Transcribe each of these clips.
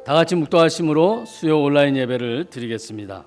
다 같이 묵도하심으로 수요 온라인 예배를 드리겠습니다.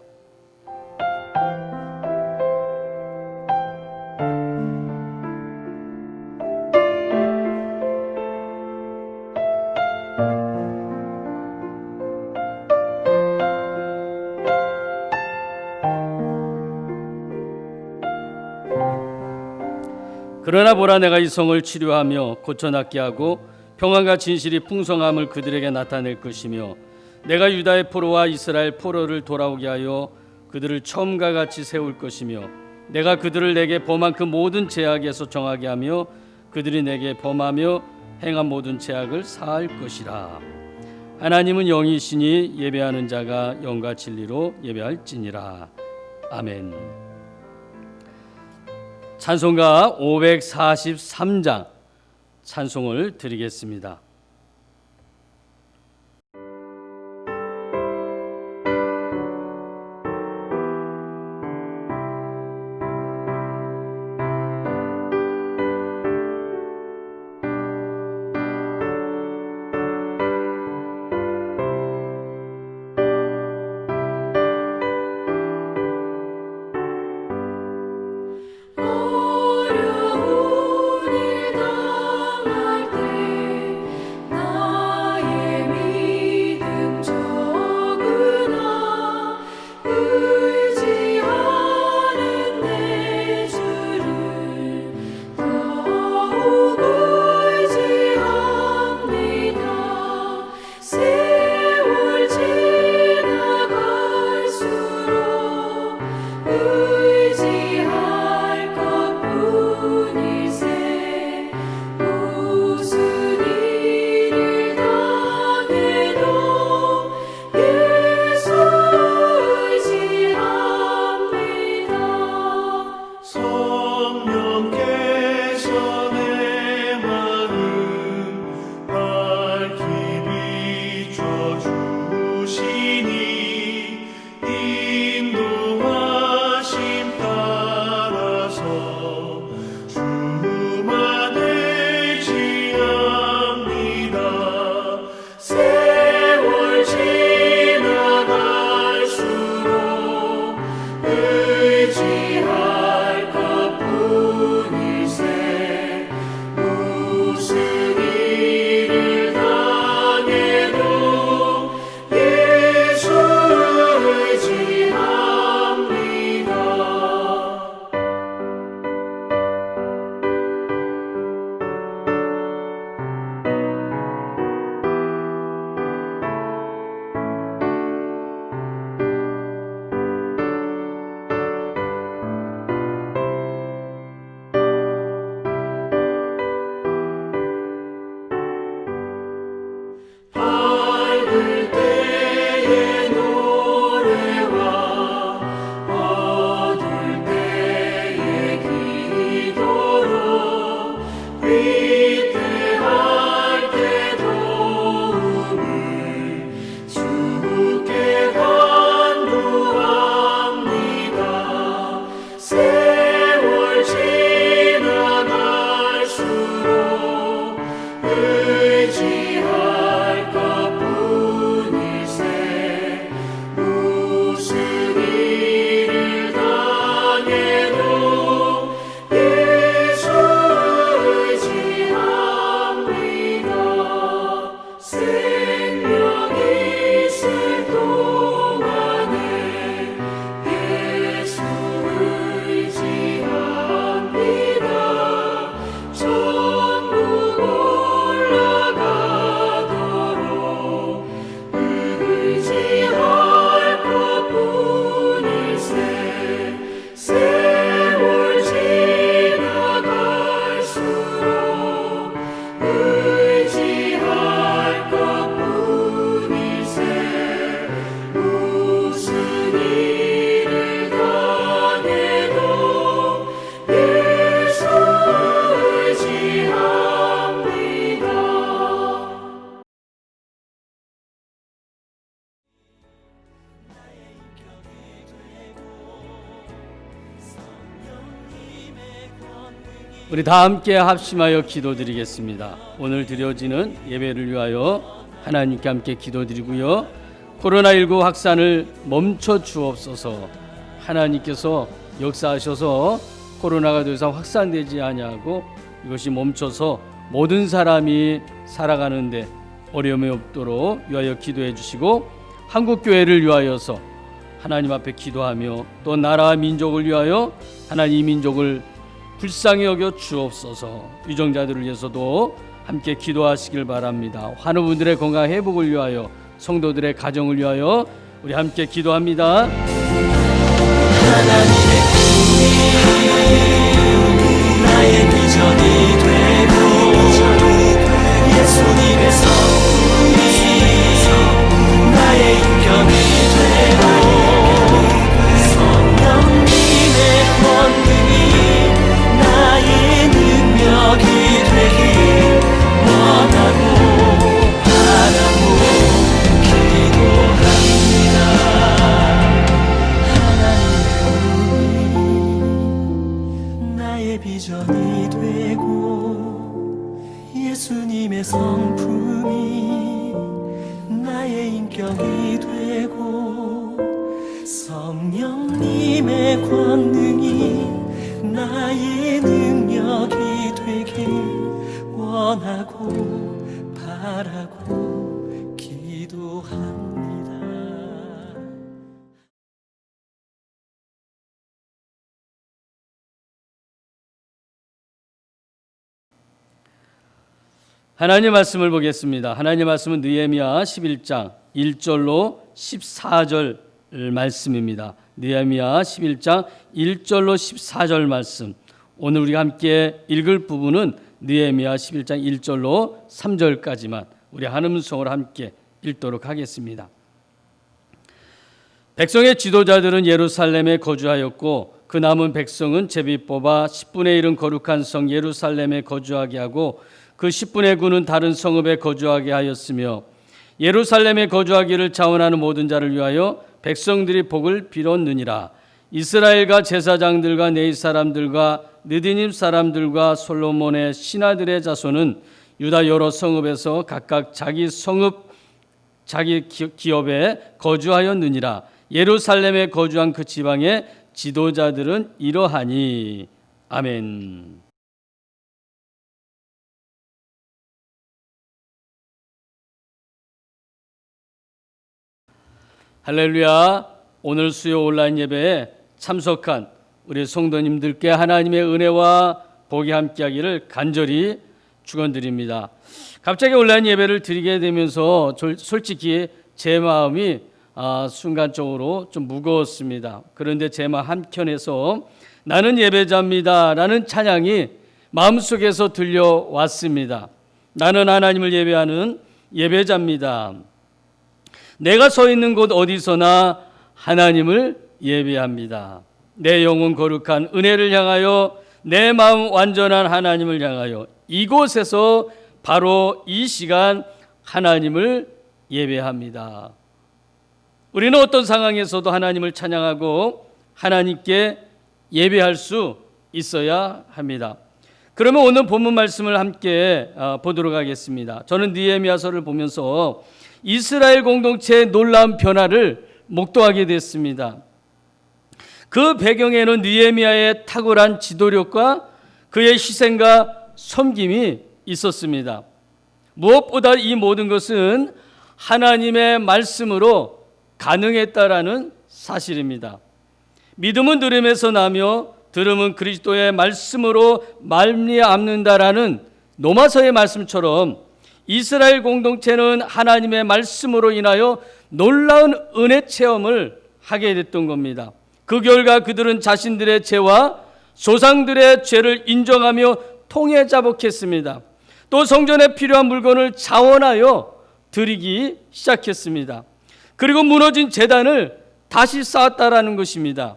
그러나 보라, 내가 이 성을 치료하며 고쳐 낫게 하고 평안과 진실이 풍성함을 그들에게 나타낼 것이며 내가 유다의 포로와 이스라엘 포로를 돌아오게 하여 그들을 처음과 같이 세울 것이며 내가 그들을 내게 범한 그 모든 죄악에서 정하게 하며 그들이 내게 범하며 행한 모든 죄악을 사할 것이라. 하나님은 영이시니 예배하는 자가 영과 진리로 예배할지니라. 아멘. 찬송가 543장 찬송을 드리겠습니다. 우리 다 함께 합심하여 기도드리겠습니다. 오늘 드려지는 예배를 위하여 하나님께 함께 기도드리고요. 코로나19 확산을 멈춰 주옵소서. 하나님께서 역사하셔서 코로나가 더 이상 확산되지 아니하고 이것이 멈춰서 모든 사람이 살아가는데 어려움이 없도록 위하여 기도해 주시고, 한국교회를 위하여서 하나님 앞에 기도하며 또 나라와 민족을 위하여 하나님 이 민족을 불쌍히 여겨 주옵소서. 유정자들을 위해서도 함께 기도하시길 바랍니다. 환우분들의 건강 회복을 위하여, 성도들의 가정을 위하여 우리 함께 기도합니다. 하나님의 꿈이 나의 비전이 되고 예수님의 성품이 나의 인격이 되고 성령님의 권능이 나의 능력이 되길 원하고 바라고 기도합니다. 하나님의 꿈이 나의 비전이 되고 예수님의 성품이 나의 인격이 되고 성령님의 권능이 나의 능력이 되길 원하고 바라고 기도합니다. 하나님의 말씀을 보겠습니다. 하나님의 말씀은 느헤미야 11장 1절로 14절 말씀입니다. 느헤미야 11장 1절로 14절 말씀. 오늘 우리가 함께 읽을 부분은 느헤미야 11장 1절로 3절까지만 우리 한 음성으로 함께 읽도록 하겠습니다. 백성의 지도자들은 예루살렘에 거주하였고 그 남은 백성은 제비 뽑아 10분의 1은 거룩한 성 예루살렘에 거주하게 하고 그 10분의 9는 다른 성읍에 거주하게 하였으며 예루살렘에 거주하기를 자원하는 모든 자를 위하여 백성들이 복을 빌었느니라. 이스라엘과 제사장들과 네이 사람들과 느디님 사람들과 솔로몬의 신하들의 자손은 유다 여러 성읍에서 각각 자기 성읍 자기 기업에 거주하였느니라. 예루살렘에 거주한 그 지방의 지도자들은 이러하니. 아멘. 할렐루야. 오늘 수요 온라인 예배에 참석한 우리 성도님들께 하나님의 은혜와 복이 함께하기를 간절히 축원드립니다. 갑자기 온라인 예배를 드리게 되면서 솔직히 제 마음이 순간적으로 좀 무거웠습니다. 그런데 제 마음 한켠에서 나는 예배자입니다 라는 찬양이 마음속에서 들려왔습니다. 나는 하나님을 예배하는 예배자입니다. 내가 서 있는 곳 어디서나 하나님을 예배합니다. 내 영혼 거룩한 은혜를 향하여, 내 마음 완전한 하나님을 향하여 이곳에서 바로 이 시간 하나님을 예배합니다. 우리는 어떤 상황에서도 하나님을 찬양하고 하나님께 예배할 수 있어야 합니다. 그러면 오늘 본문 말씀을 함께 보도록 하겠습니다. 저는 느헤미야서를 보면서 이스라엘 공동체의 놀라운 변화를 목도하게 됐습니다. 그 배경에는 느헤미야의 탁월한 지도력과 그의 희생과 섬김이 있었습니다. 무엇보다 이 모든 것은 하나님의 말씀으로 가능했다라는 사실입니다. 믿음은 들음에서 나며 들음은 그리스도의 말씀으로 말미암는다라는 로마서의 말씀처럼 이스라엘 공동체는 하나님의 말씀으로 인하여 놀라운 은혜 체험을 하게 됐던 겁니다. 그 결과 그들은 자신들의 죄와 조상들의 죄를 인정하며 통해 자복했습니다. 또 성전에 필요한 물건을 자원하여 드리기 시작했습니다. 그리고 무너진 제단을 다시 쌓았다라는 것입니다.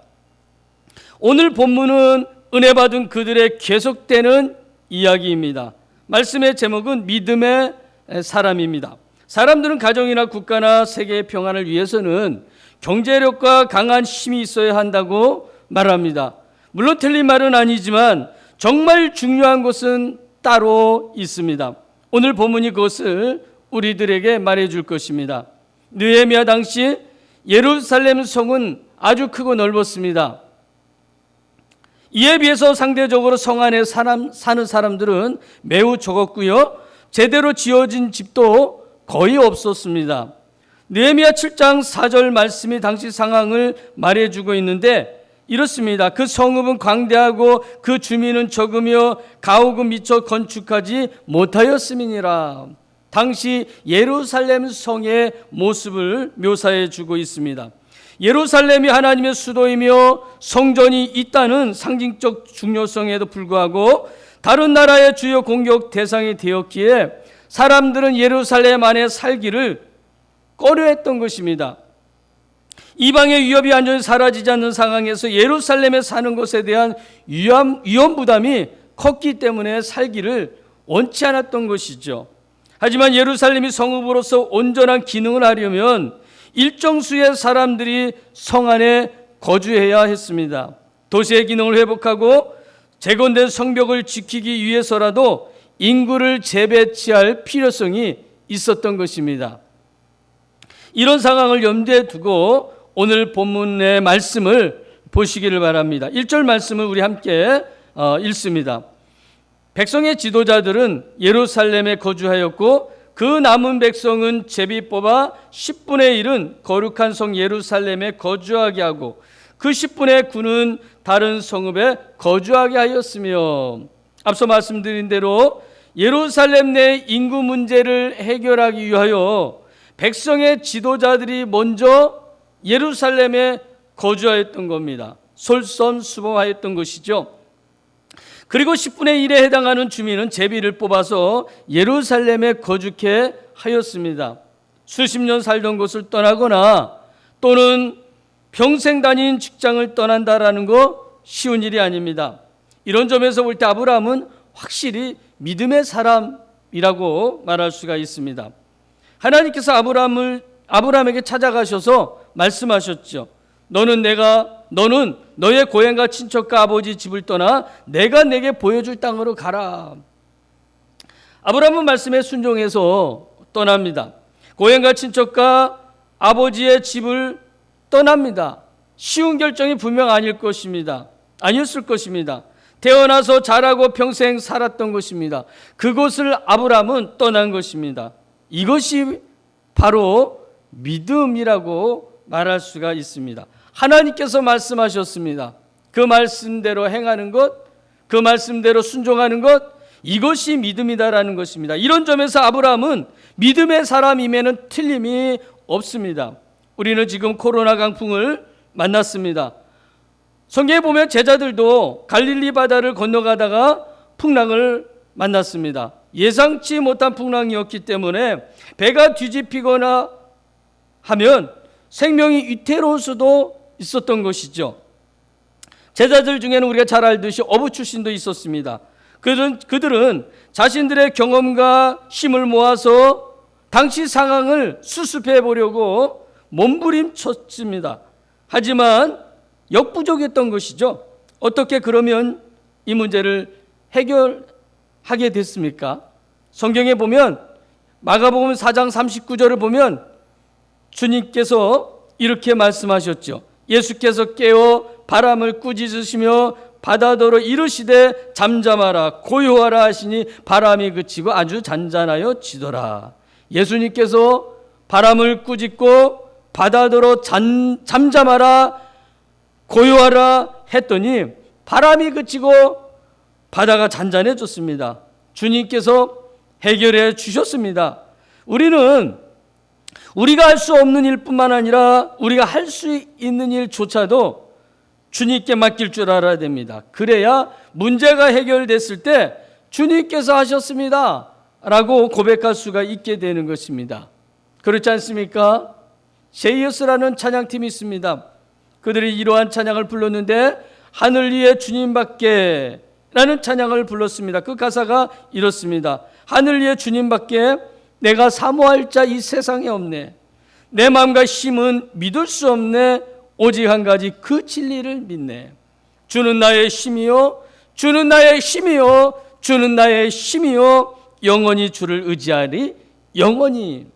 오늘 본문은 은혜 받은 그들의 계속되는 이야기입니다. 말씀의 제목은 믿음의 사람입니다. 사람들은 가정이나 국가나 세계의 평안을 위해서는 경제력과 강한 힘이 있어야 한다고 말합니다. 물론 틀린 말은 아니지만 정말 중요한 것은 따로 있습니다. 오늘 본문이 그것을 우리들에게 말해줄 것입니다. 느헤미야 당시 예루살렘 성은 아주 크고 넓었습니다. 이에 비해서 상대적으로 성 안에 사는 사람들은 매우 적었고요. 제대로 지어진 집도 거의 없었습니다. 느헤미야 7장 4절 말씀이 당시 상황을 말해주고 있는데 이렇습니다. 그 성읍은 광대하고 그 주민은 적으며 가옥은 미처 건축하지 못하였음이니라. 당시 예루살렘 성의 모습을 묘사해 주고 있습니다. 예루살렘이 하나님의 수도이며 성전이 있다는 상징적 중요성에도 불구하고 다른 나라의 주요 공격 대상이 되었기에 사람들은 예루살렘 안에 살기를 꺼려했던 것입니다. 이방의 위협이 완전히 사라지지 않는 상황에서 예루살렘에 사는 것에 대한 위험 부담이 컸기 때문에 살기를 원치 않았던 것이죠. 하지만 예루살렘이 성읍으로서 온전한 기능을 하려면 일정 수의 사람들이 성 안에 거주해야 했습니다. 도시의 기능을 회복하고 재건된 성벽을 지키기 위해서라도 인구를 재배치할 필요성이 있었던 것입니다. 이런 상황을 염두에 두고 오늘 본문의 말씀을 보시기를 바랍니다. 1절 말씀을 우리 함께 읽습니다. 백성의 지도자들은 예루살렘에 거주하였고 그 남은 백성은 제비 뽑아 10분의 1은 거룩한 성 예루살렘에 거주하게 하고 그 10분의 9는 다른 성읍에 거주하게 하였으며, 앞서 말씀드린 대로 예루살렘 내 인구 문제를 해결하기 위하여 백성의 지도자들이 먼저 예루살렘에 거주하였던 겁니다. 솔선수범하였던 것이죠. 그리고 10분의 1에 해당하는 주민은 제비를 뽑아서 예루살렘에 거주케 하였습니다. 수십 년 살던 곳을 떠나거나 또는 평생 다닌 직장을 떠난다라는 거 쉬운 일이 아닙니다. 이런 점에서 볼 때 아브라함은 확실히 믿음의 사람이라고 말할 수가 있습니다. 하나님께서 아브라함에게 찾아가셔서 말씀하셨죠. 너는 너의 고향과 친척과 아버지 집을 떠나 내가 내게 보여줄 땅으로 가라. 아브라함은 말씀에 순종해서 떠납니다. 고향과 친척과 아버지의 집을 떠납니다. 쉬운 결정이 분명 아니었을 것입니다. 태어나서 자라고 평생 살았던 것입니다. 그곳을 아브라함은 떠난 것입니다. 이것이 바로 믿음이라고 말할 수가 있습니다. 하나님께서 말씀하셨습니다. 그 말씀대로 행하는 것, 그 말씀대로 순종하는 것, 이것이 믿음이다라는 것입니다. 이런 점에서 아브라함은 믿음의 사람임에는 틀림이 없습니다. 우리는 지금 코로나 강풍을 만났습니다. 성경에 보면 제자들도 갈릴리 바다를 건너가다가 풍랑을 만났습니다. 예상치 못한 풍랑이었기 때문에 배가 뒤집히거나 하면 생명이 위태로울 수도 있었던 것이죠. 제자들 중에는 우리가 잘 알듯이 어부 출신도 있었습니다. 그들은 자신들의 경험과 힘을 모아서 당시 상황을 수습해 보려고 몸부림쳤습니다. 하지만 역부족했던 것이죠. 어떻게 그러면 이 문제를 해결하게 됐습니까? 성경에 보면 마가복음 4장 39절을 보면 주님께서 이렇게 말씀하셨죠. 예수께서 깨어 바람을 꾸짖으시며 바다더러 이르시되 잠잠하라 고요하라 하시니 바람이 그치고 아주 잔잔하여 지더라. 예수님께서 바람을 꾸짖고 바다더러 잠잠하라 고요하라 했더니 바람이 그치고 바다가 잔잔해졌습니다. 주님께서 해결해 주셨습니다. 우리가 할 수 없는 일뿐만 아니라 우리가 할 수 있는 일조차도 주님께 맡길 줄 알아야 됩니다. 그래야 문제가 해결됐을 때 주님께서 하셨습니다 라고 고백할 수가 있게 되는 것입니다. 그렇지 않습니까? 제이어스라는 찬양팀이 있습니다. 그들이 이러한 찬양을 불렀는데 하늘 위에 주님밖에 라는 찬양을 불렀습니다. 그 가사가 이렇습니다. 하늘 위에 주님밖에 내가 사모할 자 이 세상에 없네. 내 마음과 힘은 믿을 수 없네. 오직 한 가지 그 진리를 믿네. 주는 나의 힘이요 주는 나의 힘이요 주는 나의 힘이요 영원히 주를 의지하리 영원히.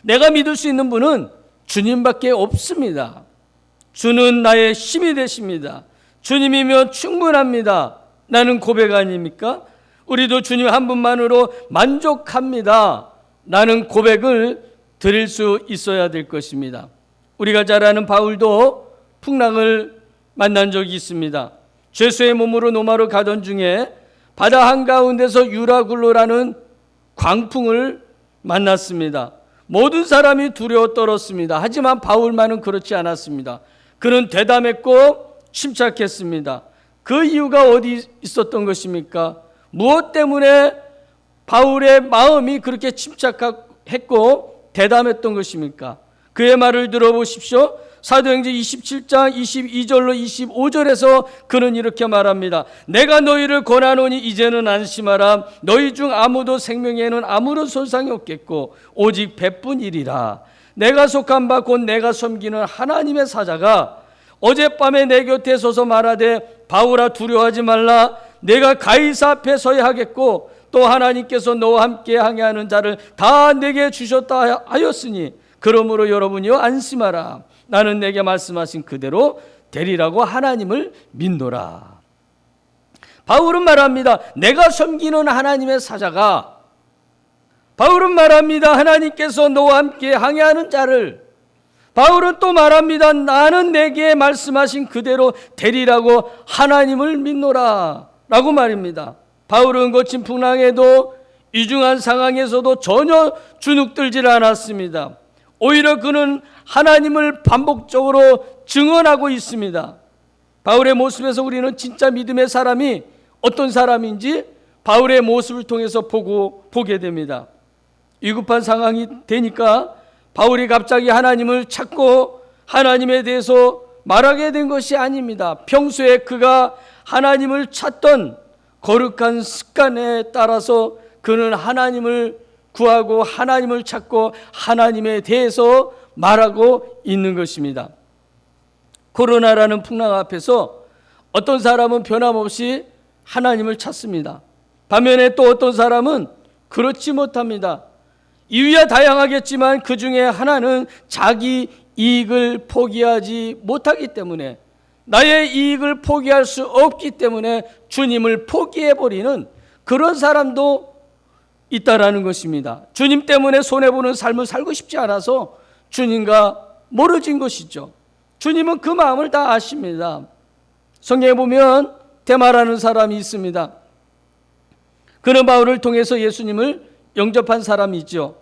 내가 믿을 수 있는 분은 주님밖에 없습니다. 주는 나의 힘이 되십니다. 주님이면 충분합니다. 나는 고백 아닙니까? 우리도 주님 한 분만으로 만족합니다. 나는 고백을 드릴 수 있어야 될 것입니다. 우리가 잘 아는 바울도 풍랑을 만난 적이 있습니다. 죄수의 몸으로 로마로 가던 중에 바다 한가운데서 유라굴로라는 광풍을 만났습니다. 모든 사람이 두려워 떨었습니다. 하지만 바울만은 그렇지 않았습니다. 그는 대담했고 침착했습니다. 그 이유가 어디 있었던 것입니까? 무엇 때문에 바울의 마음이 그렇게 침착했고 대담했던 것입니까? 그의 말을 들어보십시오. 사도행전 27장 22절로 25절에서 그는 이렇게 말합니다. 내가 너희를 권하노니 이제는 안심하라. 너희 중 아무도 생명에는 아무런 손상이 없겠고 오직 배뿐이리라. 내가 속한 바 곧 내가 섬기는 하나님의 사자가 어젯밤에 내 곁에 서서 말하되 바울아 두려워하지 말라. 내가 가이사 앞에 서야 하겠고 또 하나님께서 너와 함께 항해하는 자를 다 내게 주셨다 하였으니 그러므로 여러분이여 안심하라. 나는 내게 말씀하신 그대로 되리라고 하나님을 믿노라. 바울은 말합니다. 내가 섬기는 하나님의 사자가, 바울은 말합니다. 하나님께서 너와 함께 항해하는 자를, 바울은 또 말합니다. 나는 내게 말씀하신 그대로 되리라고 하나님을 믿노라 라고 말입니다. 바울은 거친 풍랑에도 이중한 상황에서도 전혀 주눅들질 않았습니다. 오히려 그는 하나님을 반복적으로 증언하고 있습니다. 바울의 모습에서 우리는 진짜 믿음의 사람이 어떤 사람인지 바울의 모습을 통해서 보게 됩니다. 위급한 상황이 되니까 바울이 갑자기 하나님을 찾고 하나님에 대해서 말하게 된 것이 아닙니다. 평소에 그가 하나님을 찾던 거룩한 습관에 따라서 그는 하나님을 구하고 하나님을 찾고 하나님에 대해서 말하고 있는 것입니다. 코로나라는 풍랑 앞에서 어떤 사람은 변함없이 하나님을 찾습니다. 반면에 또 어떤 사람은 그렇지 못합니다. 이유야 다양하겠지만 그 중에 하나는 자기 이익을 포기하지 못하기 때문에, 나의 이익을 포기할 수 없기 때문에 주님을 포기해버리는 그런 사람도 있다라는 것입니다. 주님 때문에 손해보는 삶을 살고 싶지 않아서 주님과 멀어진 것이죠. 주님은 그 마음을 다 아십니다. 성경에 보면 데마라는 사람이 있습니다. 그는 바울을 통해서 예수님을 영접한 사람이죠.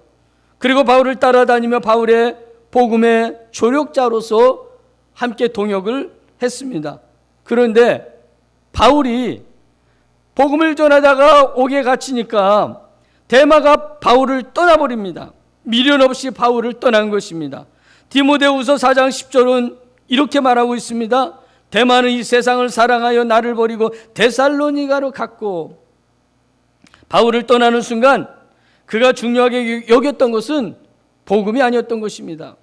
그리고 바울을 따라다니며 바울의 복음의 조력자로서 함께 동역을 했습니다. 그런데 바울이 복음을 전하다가 옥에 갇히니까 데마가 바울을 떠나버립니다. 미련 없이 바울을 떠난 것입니다. 디모데후서 4장 10절은 이렇게 말하고 있습니다. 데마는 이 세상을 사랑하여 나를 버리고 데살로니가로 갔고, 바울을 떠나는 순간 그가 중요하게 여겼던 것은 복음이 아니었던 것입니다.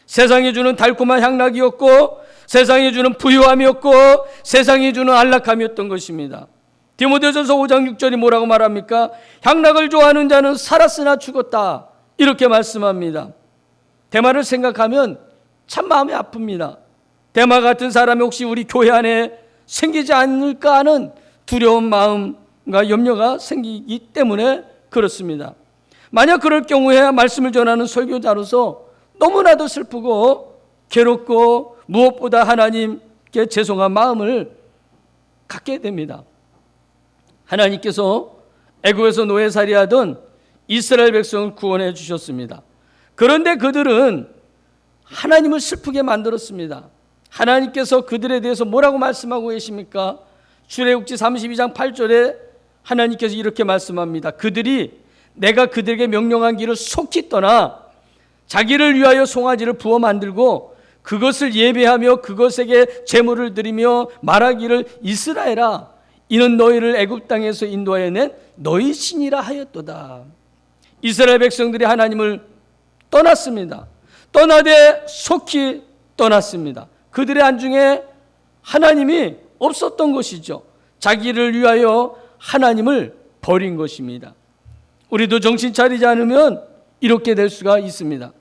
세상이 주는 달콤한 향락이었고, 세상이 주는 부유함이었고, 세상이 주는 안락함이었던 것입니다. 디모데전서 5장 6절이 뭐라고 말합니까? 향락을 좋아하는 자는 살았으나 죽었다, 이렇게 말씀합니다. 데마를 생각하면 참 마음이 아픕니다. 데마 같은 사람이 혹시 우리 교회 안에 생기지 않을까 하는 두려운 마음과 염려가 생기기 때문에 그렇습니다. 만약 그럴 경우에 말씀을 전하는 설교자로서 너무나도 슬프고 괴롭고 무엇보다 하나님께 죄송한 마음을 갖게 됩니다. 하나님께서 애국에서 노예살이하던 이스라엘 백성을 구원해 주셨습니다. 그런데 그들은 하나님을 슬프게 만들었습니다. 하나님께서 그들에 대해서 뭐라고 말씀하고 계십니까? 출애굽기 32장 8절에 하나님께서 이렇게 말씀합니다. 그들이 내가 그들에게 명령한 길을 속히 떠나 자기를 위하여 송아지를 부어 만들고 그것을 예배하며 그것에게 제물을 드리며 말하기를 이스라엘아, 이는 너희를 애굽 땅에서 인도하여 낸 너희 신이라 하였도다. 이스라엘 백성들이 하나님을 떠났습니다. 떠나되 속히 떠났습니다. 그들의 안중에 하나님이 없었던 것이죠. 자기를 위하여 하나님을 버린 것입니다. 우리도 정신 차리지 않으면 이렇게 될 수가 있습니다.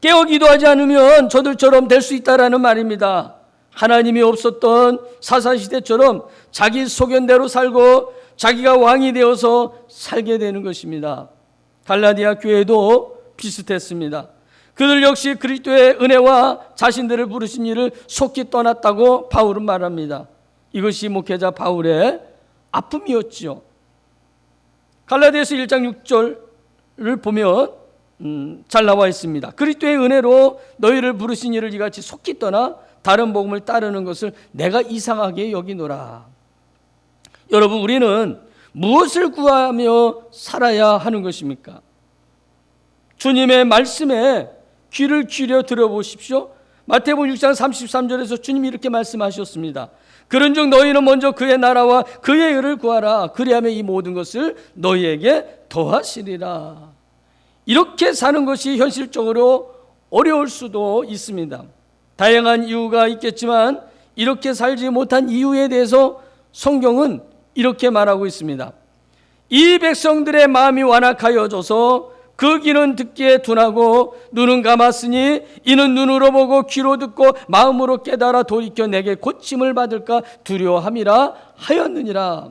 깨어 기도하지 않으면 저들처럼 될 수 있다라는 말입니다. 하나님이 없었던 사사시대처럼 자기 소견대로 살고 자기가 왕이 되어서 살게 되는 것입니다. 갈라디아 교회도 비슷했습니다. 그들 역시 그리스도의 은혜와 자신들을 부르신 일을 속히 떠났다고 바울은 말합니다. 이것이 목회자 바울의 아픔이었죠. 갈라디아서 1장 6절을 보면 잘 나와 있습니다. 그리스도의 은혜로 너희를 부르신 이를 이같이 속히 떠나 다른 복음을 따르는 것을 내가 이상하게 여기노라. 여러분, 우리는 무엇을 구하며 살아야 하는 것입니까? 주님의 말씀에 귀를 기울여 들어보십시오. 마태복음 6장 33절에서 주님이 이렇게 말씀하셨습니다. 그런즉 너희는 먼저 그의 나라와 그의 의를 구하라. 그리하면 이 모든 것을 너희에게 더하시리라. 이렇게 사는 것이 현실적으로 어려울 수도 있습니다. 다양한 이유가 있겠지만 이렇게 살지 못한 이유에 대해서 성경은 이렇게 말하고 있습니다. 이 백성들의 마음이 완악하여져서 그 귀는 듣기에 둔하고 눈은 감았으니 이는 눈으로 보고 귀로 듣고 마음으로 깨달아 돌이켜 내게 고침을 받을까 두려워함이라 하였느니라.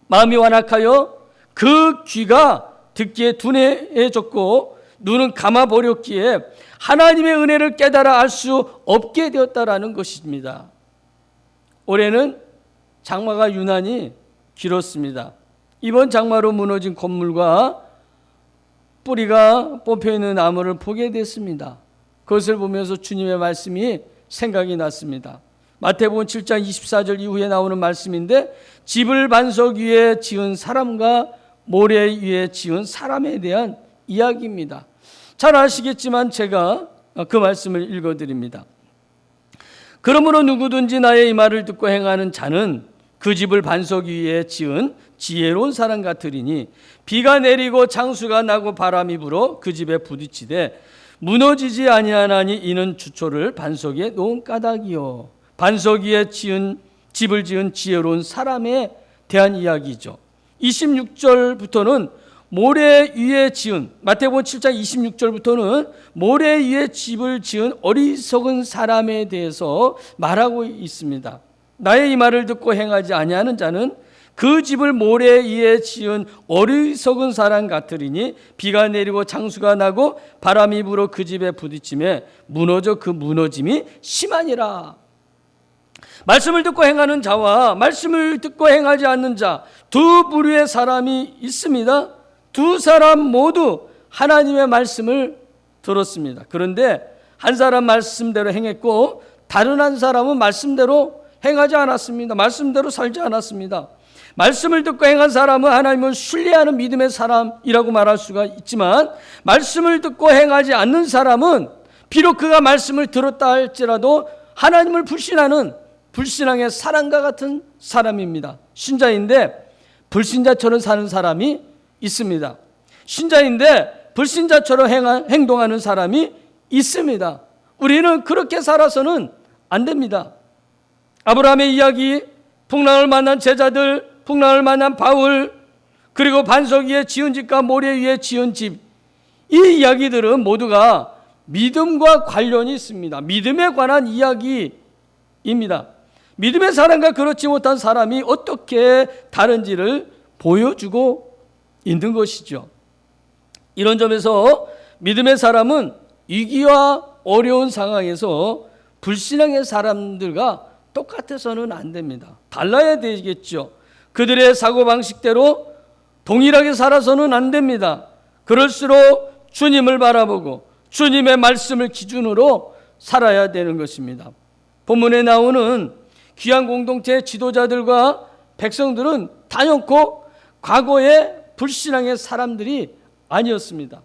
마음이 완악하여 그 귀가 듣기에 둔해졌고 눈은 감아버렸기에 하나님의 은혜를 깨달아 알 수 없게 되었다라는 것입니다. 올해는 장마가 유난히 길었습니다. 이번 장마로 무너진 건물과 뿌리가 뽑혀있는 나무를 보게 됐습니다. 그것을 보면서 주님의 말씀이 생각이 났습니다. 마태복음 7장 24절 이후에 나오는 말씀인데 집을 반석 위에 지은 사람과 모래 위에 지은 사람에 대한 이야기입니다. 잘 아시겠지만 제가 그 말씀을 읽어드립니다. 그러므로 누구든지 나의 이 말을 듣고 행하는 자는 그 집을 반석 위에 지은 지혜로운 사람 같으리니 비가 내리고 장수가 나고 바람이 불어 그 집에 부딪히되 무너지지 아니하나니 이는 주초를 반석 위에 놓은 까닭이요. 반석 위에 집을 지은 지혜로운 사람에 대한 이야기죠. 26절부터는 모래 위에 지은, 마태복음 7장 26절부터는 모래 위에 집을 지은 어리석은 사람에 대해서 말하고 있습니다. 나의 이 말을 듣고 행하지 아니하는 자는 그 집을 모래 위에 지은 어리석은 사람 같으리니 비가 내리고 장수가 나고 바람이 불어 그 집에 부딪히매 무너져 그 무너짐이 심하니라. 말씀을 듣고 행하는 자와 말씀을 듣고 행하지 않는 자 두 부류의 사람이 있습니다. 두 사람 모두 하나님의 말씀을 들었습니다. 그런데 한 사람 말씀대로 행했고 다른 한 사람은 말씀대로 행하지 않았습니다. 말씀대로 살지 않았습니다. 말씀을 듣고 행한 사람은 하나님을 신뢰하는 믿음의 사람이라고 말할 수가 있지만 말씀을 듣고 행하지 않는 사람은 비록 그가 말씀을 들었다 할지라도 하나님을 불신하는 불신앙의 사람과 같은 사람입니다. 신자인데 불신자처럼 사는 사람이 있습니다. 신자인데 불신자처럼 행동하는 사람이 있습니다. 우리는 그렇게 살아서는 안 됩니다. 아브라함의 이야기, 풍랑을 만난 제자들, 풍랑을 만난 바울, 그리고 반석 위에 지은 집과 모래 위에 지은 집, 이 이야기들은 모두가 믿음과 관련이 있습니다. 믿음에 관한 이야기입니다. 믿음의 사람과 그렇지 못한 사람이 어떻게 다른지를 보여주고 있는 것이죠. 이런 점에서 믿음의 사람은 위기와 어려운 상황에서 불신앙의 사람들과 똑같아서는 안 됩니다. 달라야 되겠죠. 그들의 사고방식대로 동일하게 살아서는 안 됩니다. 그럴수록 주님을 바라보고 주님의 말씀을 기준으로 살아야 되는 것입니다. 본문에 나오는 귀한 공동체 지도자들과 백성들은 단연코 과거의 불신앙의 사람들이 아니었습니다.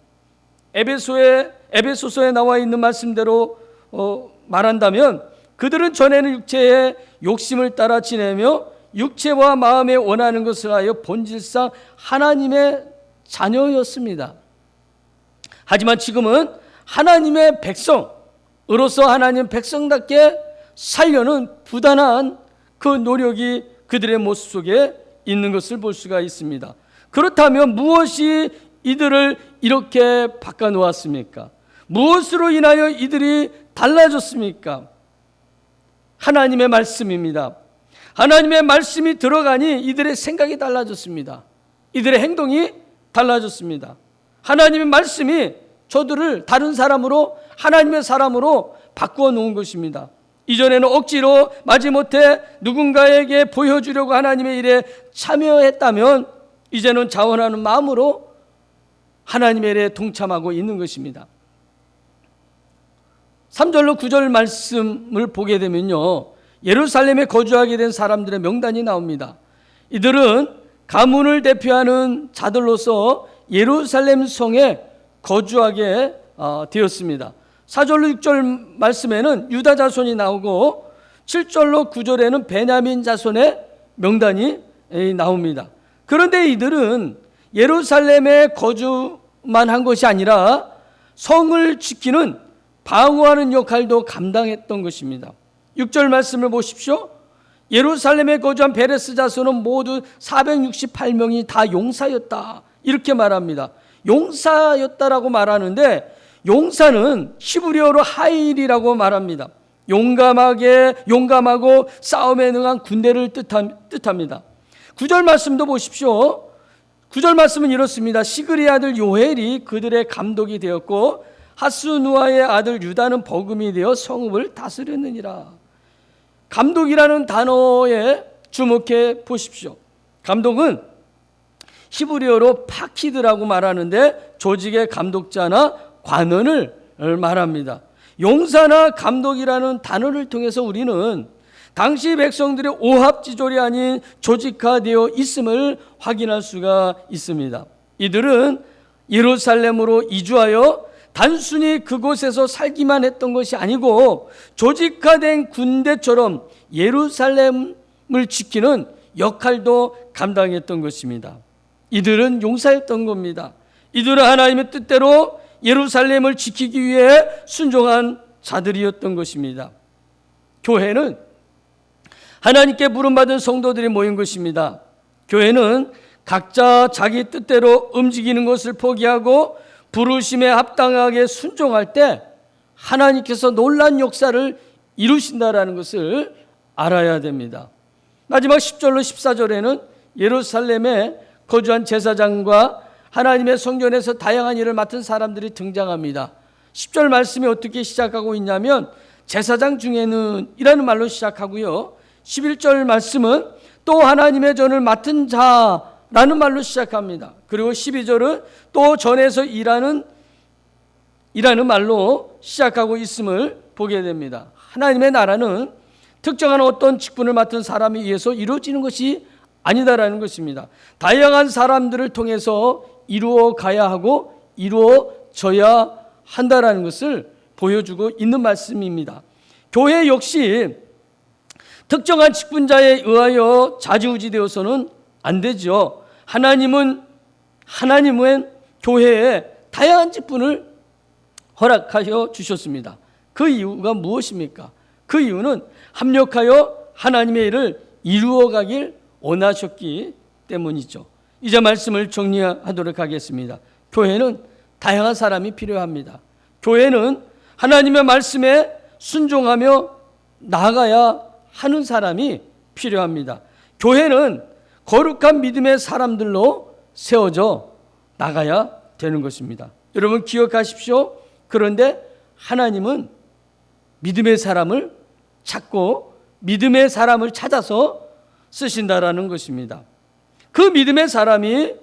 에베소서에 나와 있는 말씀대로 말한다면 그들은 전에는 육체의 욕심을 따라 지내며 육체와 마음에 원하는 것을 하여 본질상 하나님의 자녀였습니다. 하지만 지금은 하나님의 백성으로서 하나님 백성답게 살려는 부단한 그 노력이 그들의 모습 속에 있는 것을 볼 수가 있습니다. 그렇다면 무엇이 이들을 이렇게 바꿔놓았습니까? 무엇으로 인하여 이들이 달라졌습니까? 하나님의 말씀입니다. 하나님의 말씀이 들어가니 이들의 생각이 달라졌습니다. 이들의 행동이 달라졌습니다. 하나님의 말씀이 저들을 다른 사람으로, 하나님의 사람으로 바꾸어 놓은 것입니다. 이전에는 억지로 마지못해 누군가에게 보여주려고 하나님의 일에 참여했다면 이제는 자원하는 마음으로 하나님의 일에 동참하고 있는 것입니다. 3절로 9절 말씀을 보게 되면요, 예루살렘에 거주하게 된 사람들의 명단이 나옵니다. 이들은 가문을 대표하는 자들로서 예루살렘 성에 거주하게 되었습니다. 4절로 6절 말씀에는 유다 자손이 나오고 7절로 9절에는 베냐민 자손의 명단이 나옵니다. 그런데 이들은 예루살렘에 거주만 한 것이 아니라 성을 지키는, 방어하는 역할도 감당했던 것입니다. 6절 말씀을 보십시오. 예루살렘에 거주한 베레스 자손은 모두 468명이 다 용사였다, 이렇게 말합니다. 용사였다라고 말하는데 용사는 히브리어로 하일이라고 말합니다. 용감하고 싸움에 능한 군대를 뜻합니다. 9절 말씀도 보십시오. 9절 말씀은 이렇습니다. 시그리 아들 요헬이 그들의 감독이 되었고 하스누아의 아들 유다는 버금이 되어 성읍을 다스렸느니라. 감독이라는 단어에 주목해 보십시오. 감독은 히브리어로 파키드라고 말하는데 조직의 감독자나 관원을 말합니다. 용사나 감독이라는 단어를 통해서 우리는 당시 백성들의 오합지졸이 아닌 조직화되어 있음을 확인할 수가 있습니다. 이들은 예루살렘으로 이주하여 단순히 그곳에서 살기만 했던 것이 아니고 조직화된 군대처럼 예루살렘을 지키는 역할도 감당했던 것입니다. 이들은 용사였던 겁니다. 이들은 하나님의 뜻대로 예루살렘을 지키기 위해 순종한 자들이었던 것입니다. 교회는 하나님께 부름받은 성도들이 모인 것입니다. 교회는 각자 자기 뜻대로 움직이는 것을 포기하고 부르심에 합당하게 순종할 때 하나님께서 놀라운 역사를 이루신다라는 것을 알아야 됩니다. 마지막 10절로 14절에는 예루살렘에 거주한 제사장과 하나님의 성전에서 다양한 일을 맡은 사람들이 등장합니다. 10절 말씀이 어떻게 시작하고 있냐면 제사장 중에는 이라는 말로 시작하고요, 11절 말씀은 또 하나님의 전을 맡은 자라는 말로 시작합니다. 그리고 12절은 또 전에서 일하는 말로 시작하고 있음을 보게 됩니다. 하나님의 나라는 특정한 어떤 직분을 맡은 사람에 의해서 이루어지는 것이 아니다라는 것입니다. 다양한 사람들을 통해서 이루어 가야 하고 이루어져야 한다라는 것을 보여주고 있는 말씀입니다. 교회 역시 특정한 직분자에 의하여 좌지우지되어서는 안 되죠. 하나님은 교회에 다양한 직분을 허락하여 주셨습니다. 그 이유가 무엇입니까? 그 이유는 합력하여 하나님의 일을 이루어가길 원하셨기 때문이죠. 이제 말씀을 정리하도록 하겠습니다. 교회는 다양한 사람이 필요합니다. 교회는 하나님의 말씀에 순종하며 나아가야 하는 사람이 필요합니다. 교회는 거룩한 믿음의 사람들로 세워져 나가야 되는 것입니다. 여러분 기억하십시오. 그런데 하나님은 믿음의 사람을 찾고 믿음의 사람을 찾아서 쓰신다라는 것입니다. 그 믿음의 사람이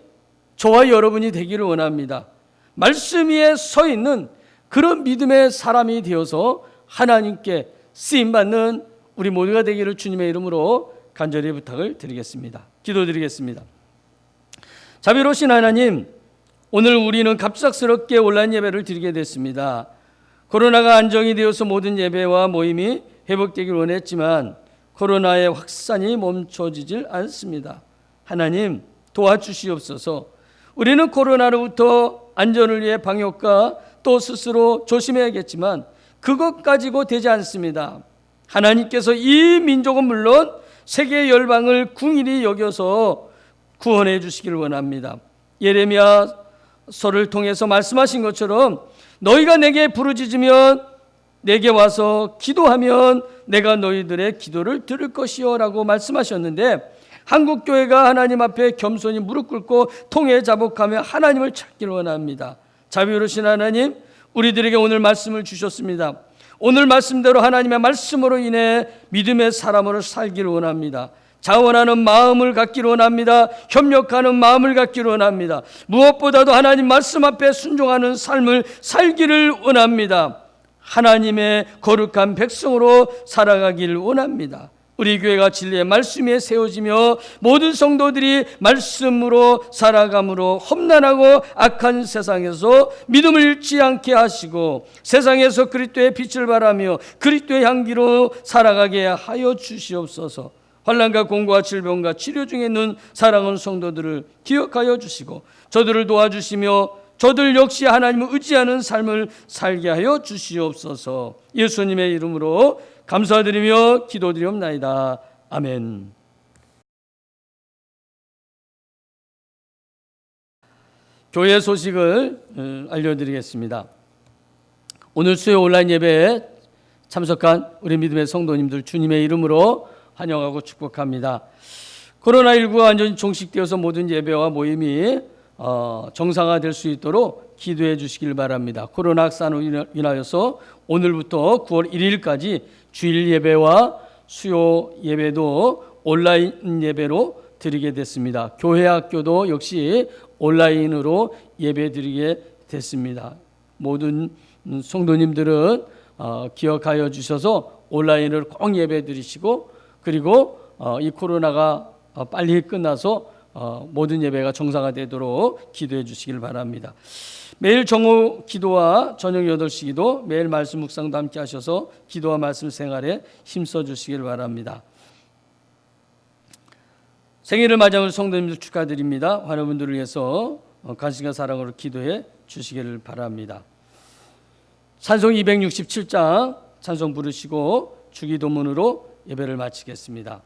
저와 여러분이 되기를 원합니다. 말씀 위에 서 있는 그런 믿음의 사람이 되어서 하나님께 쓰임받는 우리 모두가 되기를 주님의 이름으로 간절히 부탁을 드리겠습니다. 기도드리겠습니다. 자비로우신 하나님, 오늘 우리는 갑작스럽게 온라인 예배를 드리게 됐습니다. 코로나가 안정이 되어서 모든 예배와 모임이 회복되길 원했지만 코로나의 확산이 멈춰지질 않습니다. 하나님 도와주시옵소서. 우리는 코로나로부터 안전을 위해 방역과 또 스스로 조심해야겠지만 그것 가지고 되지 않습니다. 하나님께서 이 민족은 물론 세계 열방을 궁일이 여겨서 구원해 주시기를 원합니다. 예레미야서를 통해서 말씀하신 것처럼 너희가 내게 부르짖으면 내게 와서 기도하면 내가 너희들의 기도를 들을 것이요 라고 말씀하셨는데, 한국교회가 하나님 앞에 겸손히 무릎 꿇고 통해 자복하며 하나님을 찾기를 원합니다. 자비로우신 하나님, 우리들에게 오늘 말씀을 주셨습니다. 오늘 말씀대로 하나님의 말씀으로 인해 믿음의 사람으로 살기를 원합니다. 자원하는 마음을 갖기를 원합니다. 협력하는 마음을 갖기를 원합니다. 무엇보다도 하나님 말씀 앞에 순종하는 삶을 살기를 원합니다. 하나님의 거룩한 백성으로 살아가기를 원합니다. 우리 교회가 진리의 말씀 위에 세워지며 모든 성도들이 말씀으로 살아감으로 험난하고 악한 세상에서 믿음을 잃지 않게 하시고 세상에서 그리스도의 빛을 발하며 그리스도의 향기로 살아가게 하여 주시옵소서. 환난과 공고와 질병과 치료 중에 있는 사랑하는 성도들을 기억하여 주시고 저들을 도와주시며 저들 역시 하나님을 의지하는 삶을 살게 하여 주시옵소서. 예수님의 이름으로 감사드리며 기도드리옵나이다. 아멘. 교회 소식을 알려드리겠습니다. 오늘 수요 온라인 예배에 참석한 우리 믿음의 성도님들 주님의 이름으로 환영하고 축복합니다. 코로나19가 완전히 종식되어서 모든 예배와 모임이 정상화될 수 있도록 기도해 주시길 바랍니다. 코로나 확산으로 인하여서 오늘부터 9월 1일까지 주일 예배와 수요 예배도 온라인 예배로 드리게 됐습니다. 교회 학교도 역시 온라인으로 예배 드리게 됐습니다. 모든 성도님들은 기억하여 주셔서 온라인으로 꼭 예배 드리시고, 그리고 이 코로나가 빨리 끝나서 모든 예배가 정상화되도록 기도해 주시길 바랍니다. 매일 정오 기도와 저녁 8시 기도, 매일 말씀 묵상도 함께 하셔서 기도와 말씀 생활에 힘써 주시길 바랍니다. 생일을 맞이하는 성도님들 축하드립니다. 환우분들을 위해서 관심과 사랑으로 기도해 주시기를 바랍니다. 찬송 267장 찬송 부르시고 주기도문으로 예배를 마치겠습니다.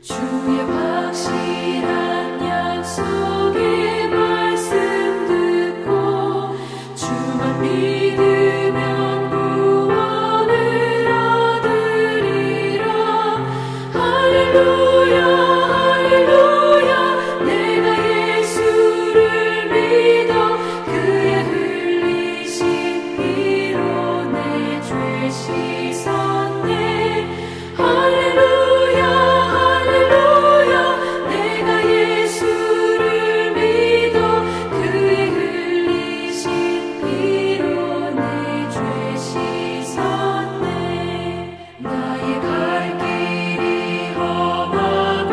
주의 확실한 약속의 말씀 듣고 주만 믿으면 구원을 얻으리라. 할렐루야 할렐루야. 내가 예수를 믿어 그의 흘리신 피로 내 죄 씻었네. 할렐루야 할렐루야. 내가 예수를 믿어 그의 흘리신 피로 내 죄 씻었네. 나의 갈 길이 험하고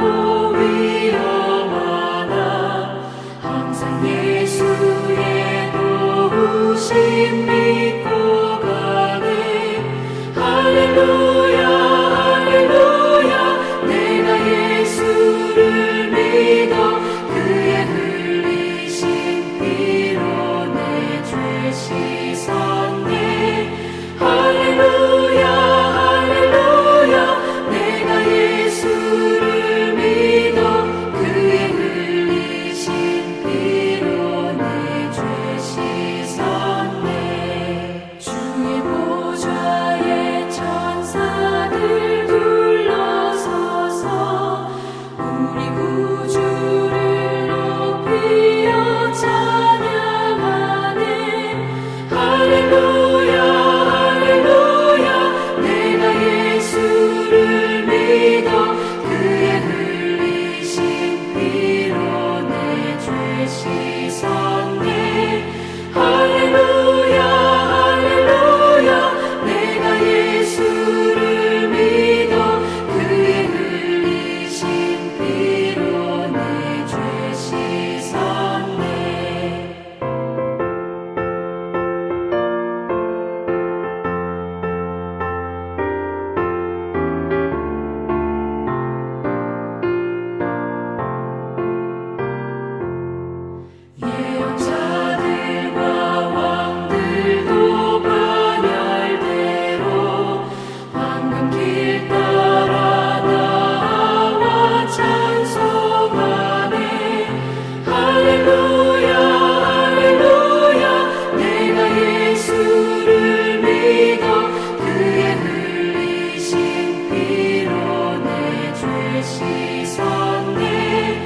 죄시선네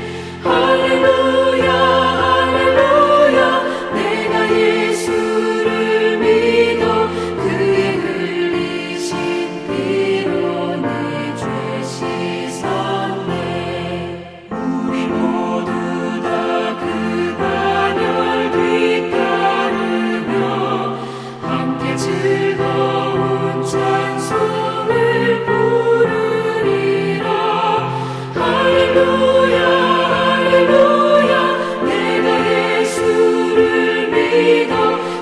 할렐루야 할렐루야 내가 예수를 믿어 그의 흘리신 피로 내 죄 씻었네 우리 모두 다 그 반열 뒤따르며 함께 즐거운 찬송을 부르리라 할렐루야 할렐루야 내가 예수를 믿어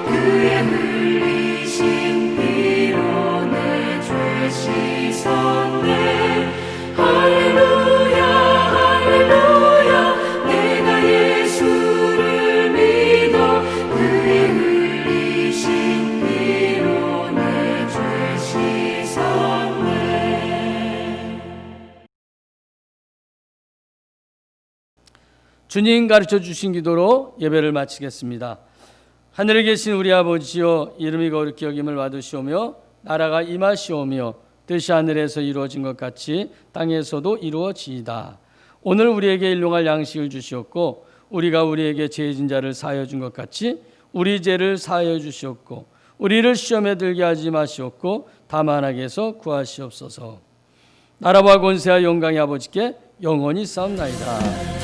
그의 흘리신 피로 내 죄 씻었네 할렐루야 할렐루야 내가 예수를 믿어 그의 흘리신 피로 내 죄 씻었네 주님 가르쳐 주신 기도로 예배를 마치겠습니다. 하늘에 계신 우리 아버지여 이름이 거룩히 여김을 받으시오며 나라가 임하시오며 뜻이 하늘에서 이루어진 것 같이 땅에서도 이루어지이다. 오늘 우리에게 일용할 양식을 주시옵고 우리가 우리에게 죄진 자를 사하여 준 것 같이 우리 죄를 사하여 주시옵고 우리를 시험에 들게 하지 마시옵고 다만 악에서 구하시옵소서. 나라와 권세와 영광이 아버지께 영원히 싸움나이다.